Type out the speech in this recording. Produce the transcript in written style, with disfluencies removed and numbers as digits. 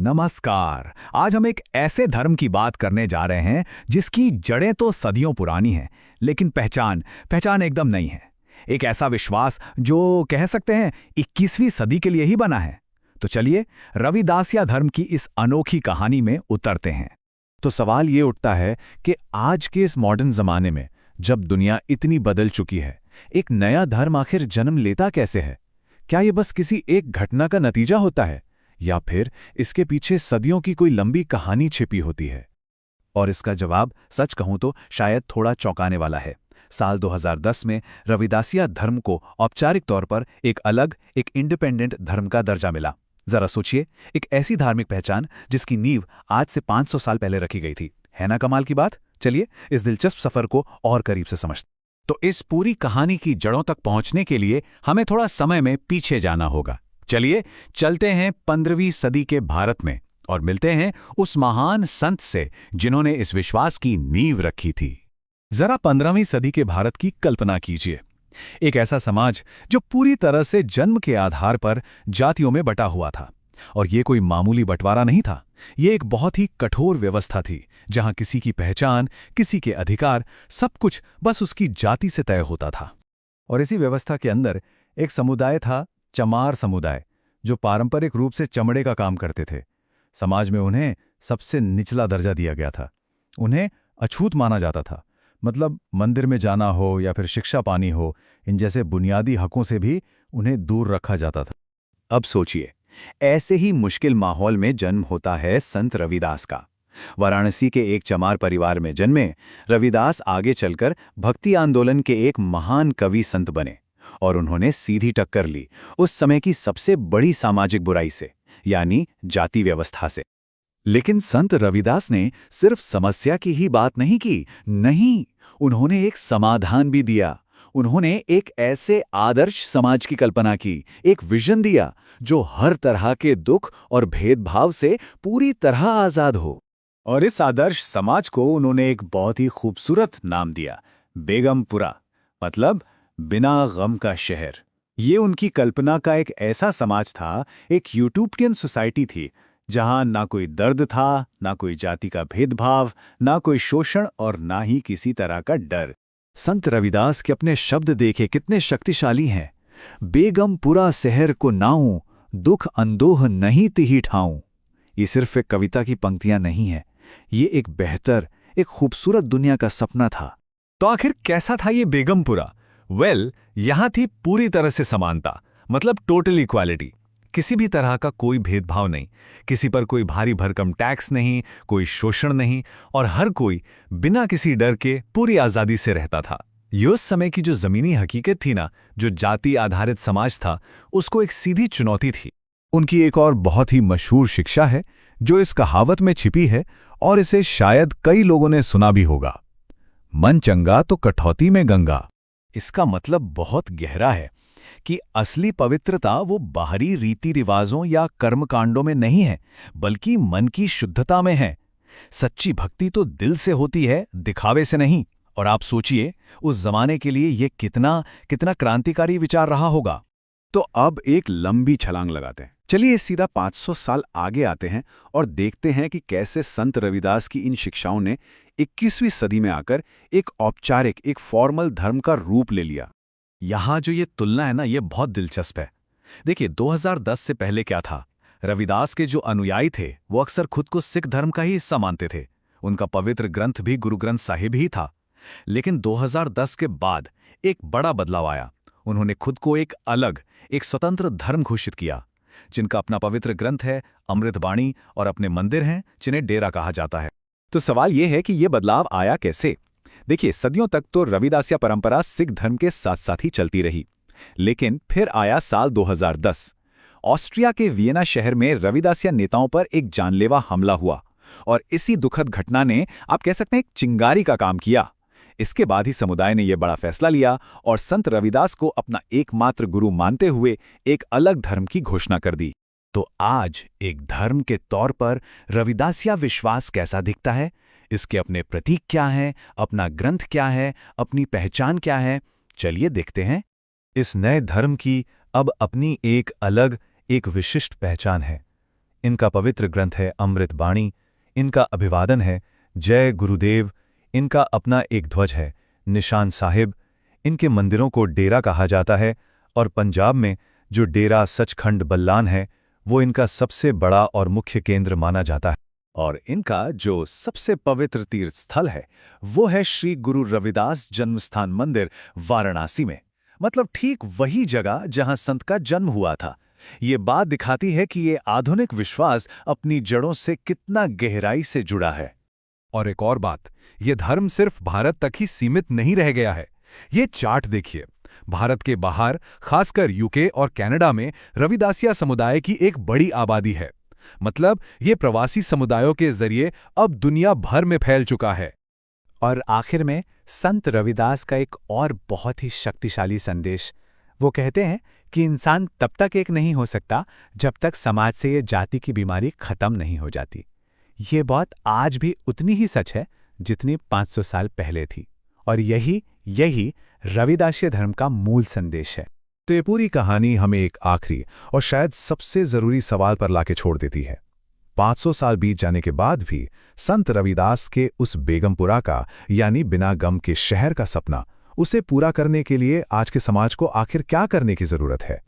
नमस्कार। आज हम एक ऐसे धर्म की बात करने जा रहे हैं जिसकी जड़ें तो सदियों पुरानी हैं, लेकिन पहचान पहचान एकदम नहीं है। एक ऐसा विश्वास जो कह सकते हैं 21वीं सदी के लिए ही बना है। तो चलिए रविदासिया धर्म की इस अनोखी कहानी में उतरते हैं। तो सवाल ये उठता है कि आज के इस मॉडर्न जमाने में जब दुनिया इतनी बदल चुकी है, एक नया धर्म आखिर जन्म लेता कैसे है? क्या ये बस किसी एक घटना का नतीजा होता है या फिर इसके पीछे सदियों की कोई लंबी कहानी छिपी होती है? और इसका जवाब सच कहूं तो शायद थोड़ा चौंकाने वाला है। साल 2010 में रविदासिया धर्म को औपचारिक तौर पर एक इंडिपेंडेंट धर्म का दर्जा मिला। जरा सोचिए, एक ऐसी धार्मिक पहचान जिसकी नींव आज से 500 साल पहले रखी गई थी। है ना कमाल की बात? चलिए इस दिलचस्प सफर को और करीब से समझते। तो इस पूरी कहानी की जड़ों तक पहुंचने के लिए हमें थोड़ा समय में पीछे जाना होगा। चलिए चलते हैं 15वीं सदी के भारत में और मिलते हैं उस महान संत से जिन्होंने इस विश्वास की नींव रखी थी। जरा 15वीं सदी के भारत की कल्पना कीजिए। एक ऐसा समाज जो पूरी तरह से जन्म के आधार पर जातियों में बटा हुआ था। और ये कोई मामूली बंटवारा नहीं था, ये एक बहुत ही कठोर व्यवस्था थी जहां किसी की पहचान, किसी के अधिकार, सब कुछ बस उसकी जाति से तय होता था। और इसी व्यवस्था के अंदर एक समुदाय था, चमार समुदाय, जो पारंपरिक रूप से चमड़े का काम करते थे। समाज में उन्हें सबसे निचला दर्जा दिया गया था। उन्हें अछूत माना जाता था। मतलब मंदिर में जाना हो या फिर शिक्षा पानी हो, इन जैसे बुनियादी हकों से भी उन्हें दूर रखा जाता था। अब सोचिए, ऐसे ही मुश्किल माहौल में जन्म होता है संत रविदास का। वाराणसी के एक चमार परिवार में जन्मे रविदास आगे चलकर भक्ति आंदोलन के एक महान कवि संत बने और उन्होंने सीधी टक्कर ली उस समय की सबसे बड़ी सामाजिक बुराई से, यानी जाति व्यवस्था से। लेकिन संत रविदास ने सिर्फ समस्या की ही बात नहीं की, नहीं, उन्होंने एक समाधान भी दिया। उन्होंने एक ऐसे आदर्श समाज की कल्पना की, एक विजन दिया जो हर तरह के दुख और भेदभाव से पूरी तरह आजाद हो। और इस आदर्श समाज को उन्होंने एक बहुत ही खूबसूरत नाम दिया, बेगमपुरा, मतलब बिना गम का शहर। ये उनकी कल्पना का एक ऐसा समाज था, एक यूटोपियन सोसाइटी थी, जहां ना कोई दर्द था, ना कोई जाति का भेदभाव, ना कोई शोषण और ना ही किसी तरह का डर। संत रविदास के अपने शब्द देखे कितने शक्तिशाली हैं। बेगमपुरा शहर को नाऊं, दुख अंदोह नहीं तिही ठाऊं। ये सिर्फ एक कविता की पंक्तियां नहीं है, ये एक बेहतर, एक खूबसूरत दुनिया का सपना था। तो आखिर कैसा था ये बेगमपुरा? यहां थी पूरी तरह से समानता, मतलब टोटल इक्वालिटी। किसी भी तरह का कोई भेदभाव नहीं, किसी पर कोई भारी भरकम टैक्स नहीं, कोई शोषण नहीं, और हर कोई बिना किसी डर के पूरी आज़ादी से रहता था। ये उस समय की जो ज़मीनी हकीकत थी ना, जो जाति आधारित समाज था, उसको एक सीधी चुनौती थी। उनकी एक और बहुत ही मशहूर शिक्षा है जो इस कहावत में छिपी है, और इसे शायद कई लोगों ने सुना भी होगा, मन चंगा तो कठौती में गंगा। इसका मतलब बहुत गहरा है कि असली पवित्रता वो बाहरी रीति रिवाजों या कर्मकांडों में नहीं है, बल्कि मन की शुद्धता में है। सच्ची भक्ति तो दिल से होती है, दिखावे से नहीं। और आप सोचिए, उस जमाने के लिए ये कितना क्रांतिकारी विचार रहा होगा। तो अब एक लंबी छलांग लगाते हैं। चलिए सीधा 500 साल आगे आते हैं और देखते हैं कि कैसे संत रविदास की इन शिक्षाओं ने 21वीं सदी में आकर एक औपचारिक, एक फॉर्मल धर्म का रूप ले लिया। यहाँ जो ये तुलना है ना, ये बहुत दिलचस्प है। देखिए 2010 से पहले क्या था? रविदास के जो अनुयायी थे वो अक्सर खुद को सिख धर्म का ही हिस्सा मानते थे। उनका पवित्र ग्रंथ भी गुरु ग्रंथ साहिब ही था। लेकिन 2010 के बाद एक बड़ा बदलाव आया। उन्होंने खुद को एक अलग, एक स्वतंत्र धर्म घोषित किया, जिनका अपना पवित्र ग्रंथ है, अमृतवाणी, और अपने मंदिर हैं जिन्हें डेरा कहा जाता है। तो सवाल यह है कि यह बदलाव आया कैसे? देखिए, सदियों तक तो रविदासिया परंपरा सिख धर्म के साथ साथ ही चलती रही, लेकिन फिर आया साल 2010। ऑस्ट्रिया के वियना शहर में रविदासिया नेताओं पर एक जानलेवा हमला हुआ, और इसी दुखद घटना ने, आप कह सकते हैं, एक चिंगारी का काम किया। इसके बाद ही समुदाय ने यह बड़ा फैसला लिया और संत रविदास को अपना एकमात्र गुरु मानते हुए एक अलग धर्म की घोषणा कर दी। तो आज एक धर्म के तौर पर रविदासिया विश्वास कैसा दिखता है? इसके अपने प्रतीक क्या हैं, अपना ग्रंथ क्या है, अपनी पहचान क्या है? चलिए देखते हैं। इस नए धर्म की अब अपनी एक अलग, एक विशिष्ट पहचान है। इनका पवित्र ग्रंथ है अमृत बाणी, इनका अभिवादन है जय गुरुदेव, इनका अपना एक ध्वज है निशान साहिब, इनके मंदिरों को डेरा कहा जाता है और पंजाब में जो डेरा सचखंड बल्लान है वो इनका सबसे बड़ा और मुख्य केंद्र माना जाता है। और इनका जो सबसे पवित्र तीर्थ स्थल है वो है श्री गुरु रविदास जन्मस्थान मंदिर वाराणसी में, मतलब ठीक वही जगह जहां संत का जन्म हुआ था। ये बात दिखाती है कि ये आधुनिक विश्वास अपनी जड़ों से कितना गहराई से जुड़ा है। और एक और बात, ये धर्म सिर्फ भारत तक ही सीमित नहीं रह गया है। ये चार्ट देखिए, भारत के बाहर खासकर यूके और कनाडा में रविदासिया समुदाय की एक बड़ी आबादी है। मतलब ये प्रवासी समुदायों के जरिए अब दुनिया भर में फैल चुका है। और आखिर में संत रविदास का एक और बहुत ही शक्तिशाली संदेश। वो कहते हैं कि इंसान तब तक एक नहीं हो सकता जब तक समाज से ये जाति की बीमारी खत्म नहीं हो जाती। ये बात आज भी उतनी ही सच है जितनी 500 साल पहले थी, और यही रविदासीय धर्म का मूल संदेश है। तो ये पूरी कहानी हमें एक आखिरी और शायद सबसे जरूरी सवाल पर लाके छोड़ देती है। 500 साल बीत जाने के बाद भी संत रविदास के उस बेगमपुरा का यानी बिना गम के शहर का सपना, उसे पूरा करने के लिए आज के समाज को आखिर क्या करने की जरूरत है?